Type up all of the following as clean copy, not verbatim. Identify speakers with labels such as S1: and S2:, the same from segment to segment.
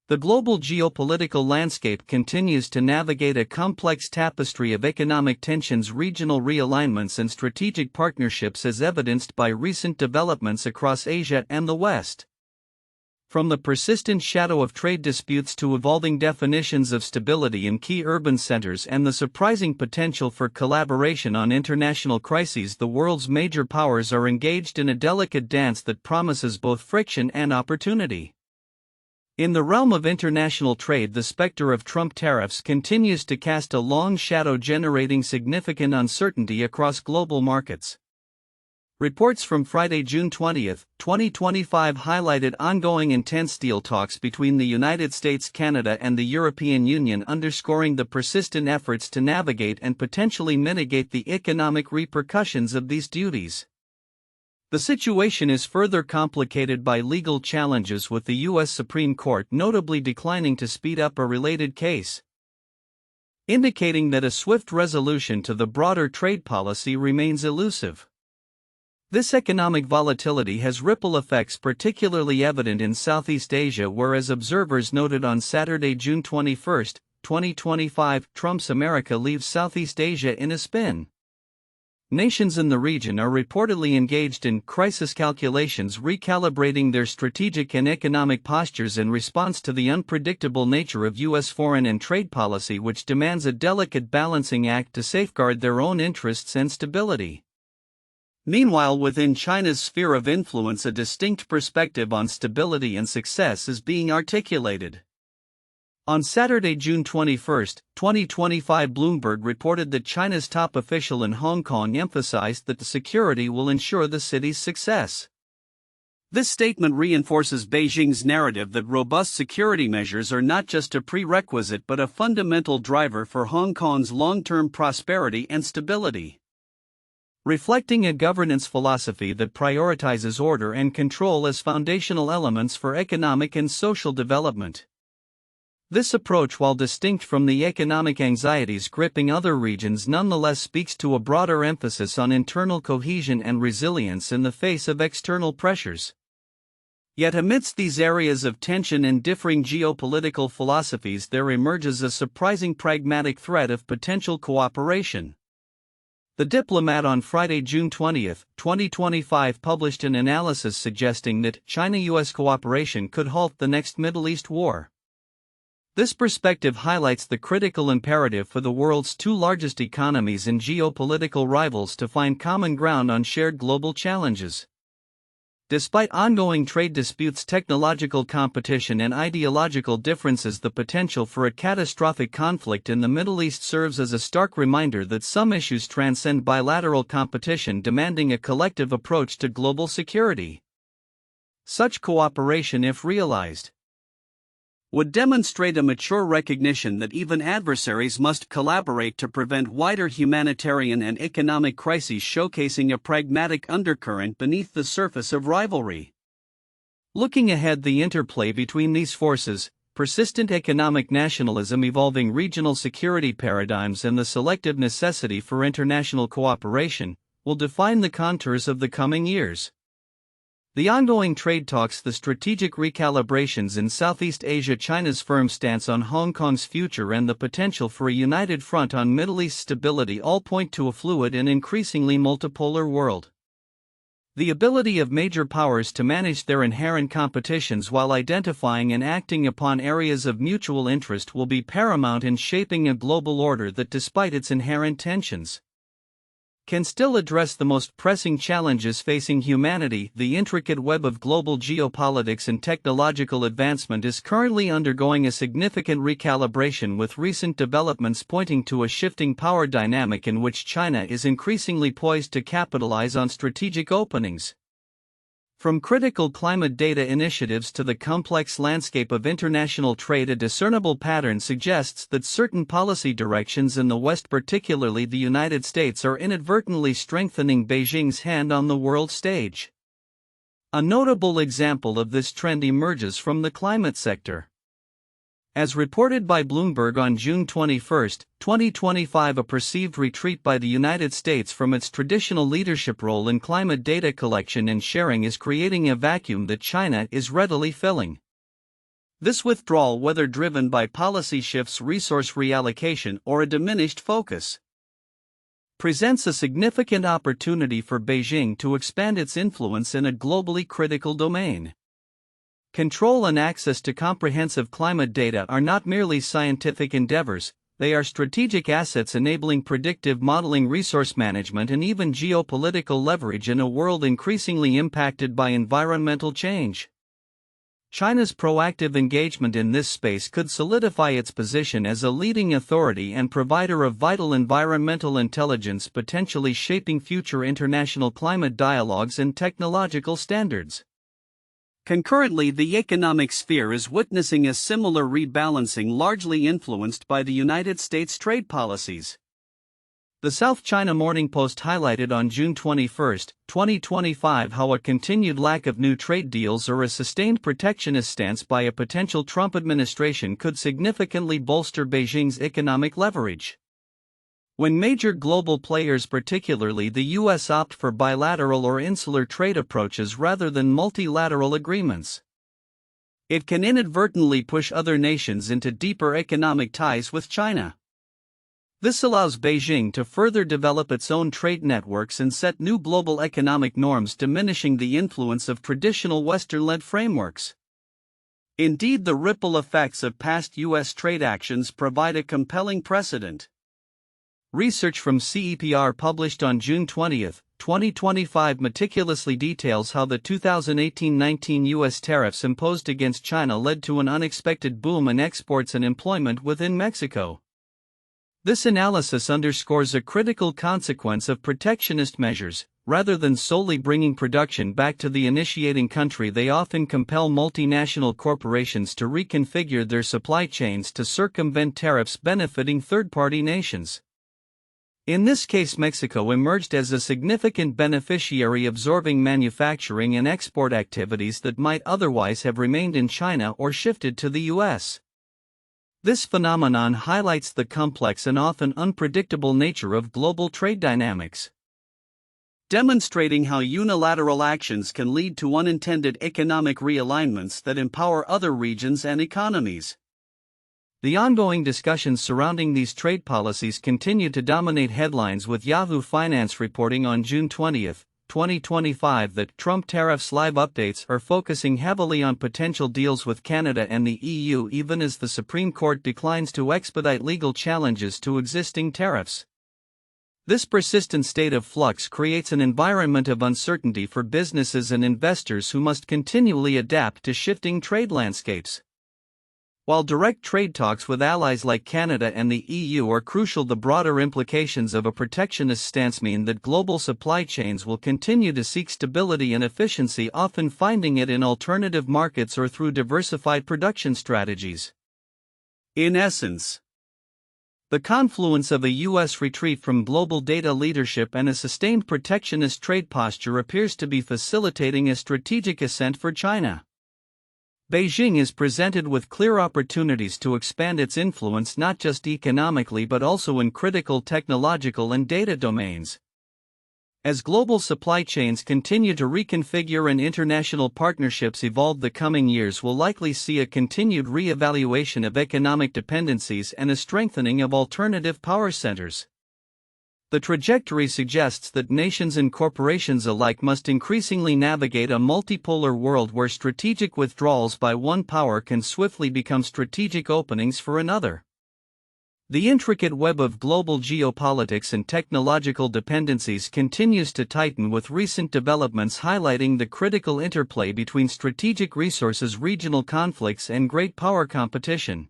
S1: The global geopolitical landscape continues to navigate a complex tapestry of economic tensions, regional realignments, and strategic partnerships, as evidenced by recent developments across Asia and the West. From the persistent shadow of trade disputes to evolving definitions of stability in key urban centers and the surprising potential for collaboration on international crises, the world's major powers are engaged in a delicate dance that promises both friction and opportunity. In the realm of international trade, the specter of Trump tariffs continues to cast a long shadow, generating significant uncertainty across global markets. Reports from Friday, June 20, 2025 highlighted ongoing intense deal talks between the United States, Canada, and the European Union, underscoring the persistent efforts to navigate and potentially mitigate the economic repercussions of these duties. The situation is further complicated by legal challenges, with the U.S. Supreme Court notably declining to speed up a related case, indicating that a swift resolution to the broader trade policy remains elusive. This economic volatility has ripple effects particularly evident in Southeast Asia, where, as observers noted on Saturday, June 21, 2025, Trump's America leaves Southeast Asia in a spin. Nations in the region are reportedly engaged in crisis calculations, recalibrating their strategic and economic postures in response to the unpredictable nature of U.S. foreign and trade policy, which demands a delicate balancing act to safeguard their own interests and stability. Meanwhile, within China's sphere of influence, a distinct perspective on stability and success is being articulated. On Saturday, June 21, 2025, Bloomberg reported that China's top official in Hong Kong emphasized that the security will ensure the city's success. This statement reinforces Beijing's narrative that robust security measures are not just a prerequisite but a fundamental driver for Hong Kong's long-term prosperity and stability. Reflecting a governance philosophy that prioritizes order and control as foundational elements for economic and social development. This approach, while distinct from the economic anxieties gripping other regions, nonetheless speaks to a broader emphasis on internal cohesion and resilience in the face of external pressures. Yet amidst these areas of tension and differing geopolitical philosophies, there emerges a surprising pragmatic thread of potential cooperation. The Diplomat on Friday, June 20, 2025 published an analysis suggesting that China-US cooperation could halt the next Middle East war. This perspective highlights the critical imperative for the world's two largest economies and geopolitical rivals to find common ground on shared global challenges. Despite ongoing trade disputes, technological competition, and ideological differences, the potential for a catastrophic conflict in the Middle East serves as a stark reminder that some issues transcend bilateral competition, demanding a collective approach to global security. Such cooperation, if realized, would demonstrate a mature recognition that even adversaries must collaborate to prevent wider humanitarian and economic crises, showcasing a pragmatic undercurrent beneath the surface of rivalry. Looking ahead, the interplay between these forces, persistent economic nationalism, evolving regional security paradigms, and the selective necessity for international cooperation, will define the contours of the coming years. The ongoing trade talks, the strategic recalibrations in Southeast Asia, China's firm stance on Hong Kong's future, and the potential for a united front on Middle East stability all point to a fluid and increasingly multipolar world. The ability of major powers to manage their inherent competitions while identifying and acting upon areas of mutual interest will be paramount in shaping a global order that, despite its inherent tensions, can still address the most pressing challenges facing humanity. The intricate web of global geopolitics and technological advancement is currently undergoing a significant recalibration, with recent developments pointing to a shifting power dynamic in which China is increasingly poised to capitalize on strategic openings. From critical climate data initiatives to the complex landscape of international trade, a discernible pattern suggests that certain policy directions in the West, particularly the United States, are inadvertently strengthening Beijing's hand on the world stage. A notable example of this trend emerges from the climate sector. As reported by Bloomberg on June 21, 2025, a perceived retreat by the United States from its traditional leadership role in climate data collection and sharing is creating a vacuum that China is readily filling. This withdrawal, whether driven by policy shifts, resource reallocation, or a diminished focus, presents a significant opportunity for Beijing to expand its influence in a globally critical domain. Control and access to comprehensive climate data are not merely scientific endeavors, they are strategic assets enabling predictive modeling, resource management, and even geopolitical leverage in a world increasingly impacted by environmental change. China's proactive engagement in this space could solidify its position as a leading authority and provider of vital environmental intelligence, potentially shaping future international climate dialogues and technological standards. Concurrently, the economic sphere is witnessing a similar rebalancing, largely influenced by the United States' trade policies. The South China Morning Post highlighted on June 21, 2025, how a continued lack of new trade deals or a sustained protectionist stance by a potential Trump administration could significantly bolster Beijing's economic leverage. When major global players, particularly the U.S., opt for bilateral or insular trade approaches rather than multilateral agreements, it can inadvertently push other nations into deeper economic ties with China. This allows Beijing to further develop its own trade networks and set new global economic norms, diminishing the influence of traditional Western-led frameworks. Indeed, the ripple effects of past U.S. trade actions provide a compelling precedent. Research from CEPR published on June 20, 2025 meticulously details how the 2018-19 U.S. tariffs imposed against China led to an unexpected boom in exports and employment within Mexico. This analysis underscores a critical consequence of protectionist measures. Rather than solely bringing production back to the initiating country, they often compel multinational corporations to reconfigure their supply chains to circumvent tariffs, benefiting third-party nations. In this case, Mexico emerged as a significant beneficiary, absorbing manufacturing and export activities that might otherwise have remained in China or shifted to the U.S. This phenomenon highlights the complex and often unpredictable nature of global trade dynamics, demonstrating how unilateral actions can lead to unintended economic realignments that empower other regions and economies. The ongoing discussions surrounding these trade policies continue to dominate headlines, with Yahoo Finance reporting on June 20, 2025 that Trump tariffs live updates are focusing heavily on potential deals with Canada and the EU, even as the Supreme Court declines to expedite legal challenges to existing tariffs. This persistent state of flux creates an environment of uncertainty for businesses and investors who must continually adapt to shifting trade landscapes. While direct trade talks with allies like Canada and the EU are crucial, the broader implications of a protectionist stance mean that global supply chains will continue to seek stability and efficiency, often finding it in alternative markets or through diversified production strategies. In essence, the confluence of a U.S. retreat from global data leadership and a sustained protectionist trade posture appears to be facilitating a strategic ascent for China. Beijing is presented with clear opportunities to expand its influence not just economically but also in critical technological and data domains. As global supply chains continue to reconfigure and international partnerships evolve, the coming years will likely see a continued re-evaluation of economic dependencies and a strengthening of alternative power centers. The trajectory suggests that nations and corporations alike must increasingly navigate a multipolar world where strategic withdrawals by one power can swiftly become strategic openings for another. The intricate web of global geopolitics and technological dependencies continues to tighten, with recent developments highlighting the critical interplay between strategic resources, regional conflicts, and great power competition.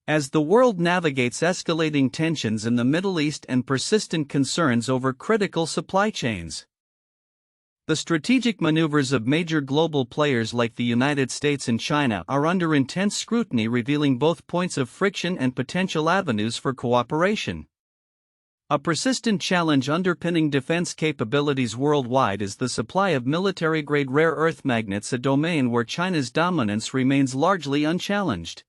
S1: As the world navigates escalating tensions in the Middle East and persistent concerns over critical supply chains, the strategic maneuvers of major global players like the United States and China are under intense scrutiny, revealing both points of friction and potential avenues for cooperation. A persistent challenge underpinning defense capabilities worldwide is the supply of military-grade rare earth magnets, a domain where China's dominance remains largely unchallenged.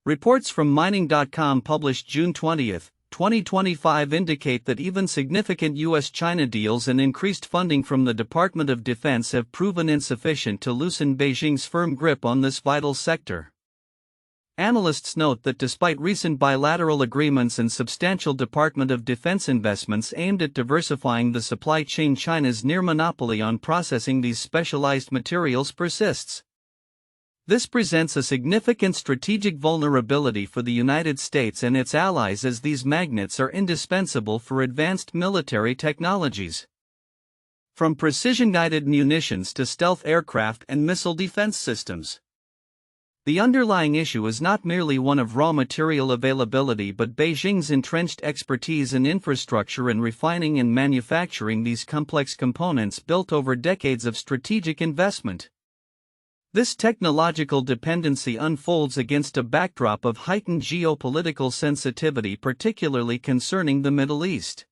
S1: Reports from Mining.com published June 20, 2025 indicate that even significant US-China deals and increased funding from the Department of Defense have proven insufficient to loosen Beijing's firm grip on this vital sector. Analysts note that despite recent bilateral agreements and substantial Department of Defense investments aimed at diversifying the supply chain, China's near monopoly on processing these specialized materials persists. This presents a significant strategic vulnerability for the United States and its allies, as these magnets are indispensable for advanced military technologies. From precision-guided munitions to stealth aircraft and missile defense systems. The underlying issue is not merely one of raw material availability but Beijing's entrenched expertise in infrastructure and refining and manufacturing these complex components built over decades of strategic investment. This technological dependency unfolds against a backdrop of heightened geopolitical sensitivity, particularly concerning the Middle East.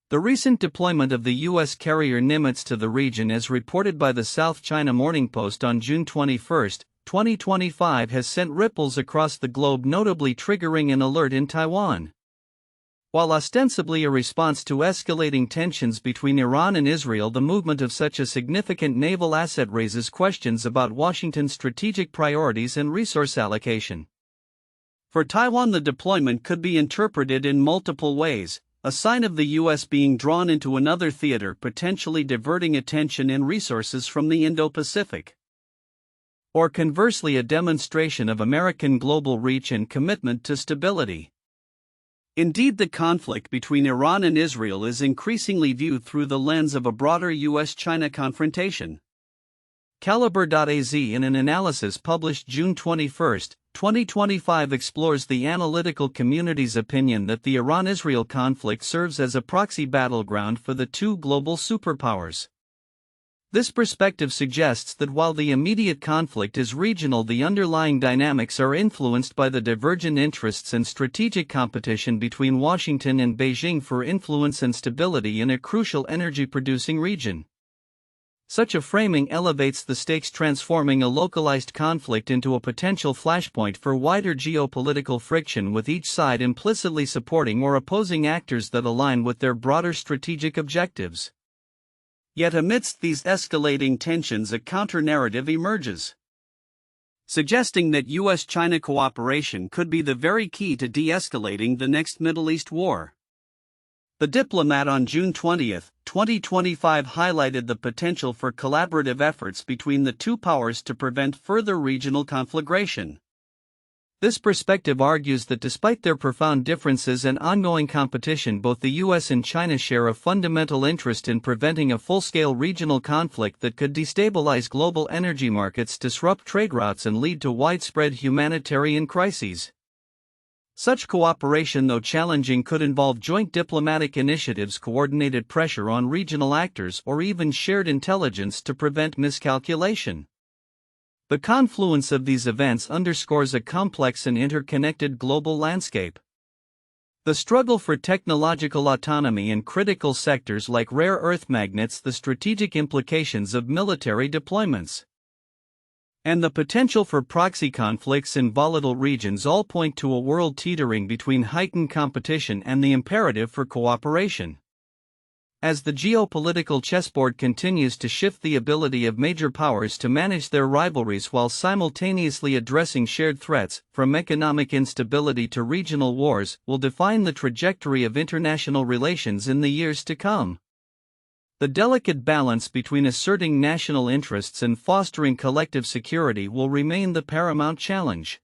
S1: The recent deployment of the U.S. carrier Nimitz to the region, as reported by the South China Morning Post on June 21, 2025, has sent ripples across the globe, notably triggering an alert in Taiwan. While ostensibly a response to escalating tensions between Iran and Israel, the movement of such a significant naval asset raises questions about Washington's strategic priorities and resource allocation. For Taiwan, the deployment could be interpreted in multiple ways: a sign of the U.S. being drawn into another theater, potentially diverting attention and resources from the Indo-Pacific. Or conversely, a demonstration of American global reach and commitment to stability. Indeed, the conflict between Iran and Israel is increasingly viewed through the lens of a broader US-China confrontation. Collabor.az, in an analysis published June 21, 2025, explores the analytical community's opinion that the Iran-Israel conflict serves as a proxy battleground for the two global superpowers. This perspective suggests that while the immediate conflict is regional, the underlying dynamics are influenced by the divergent interests and strategic competition between Washington and Beijing for influence and stability in a crucial energy-producing region. Such a framing elevates the stakes, transforming a localized conflict into a potential flashpoint for wider geopolitical friction, with each side implicitly supporting or opposing actors that align with their broader strategic objectives. Yet amidst these escalating tensions, a counter-narrative emerges, suggesting that US-China cooperation could be the very key to de-escalating the next Middle East war. The Diplomat on June 20, 2025 highlighted the potential for collaborative efforts between the two powers to prevent further regional conflagration. This perspective argues that despite their profound differences and ongoing competition, both the US and China share a fundamental interest in preventing a full-scale regional conflict that could destabilize global energy markets, disrupt trade routes, and lead to widespread humanitarian crises. Such cooperation, though challenging, could involve joint diplomatic initiatives, coordinated pressure on regional actors, or even shared intelligence to prevent miscalculation. The confluence of these events underscores a complex and interconnected global landscape. The struggle for technological autonomy in critical sectors like rare earth magnets, the strategic implications of military deployments, and the potential for proxy conflicts in volatile regions all point to a world teetering between heightened competition and the imperative for cooperation. As the geopolitical chessboard continues to shift, the ability of major powers to manage their rivalries while simultaneously addressing shared threats, from economic instability to regional wars, will define the trajectory of international relations in the years to come. The delicate balance between asserting national interests and fostering collective security will remain the paramount challenge.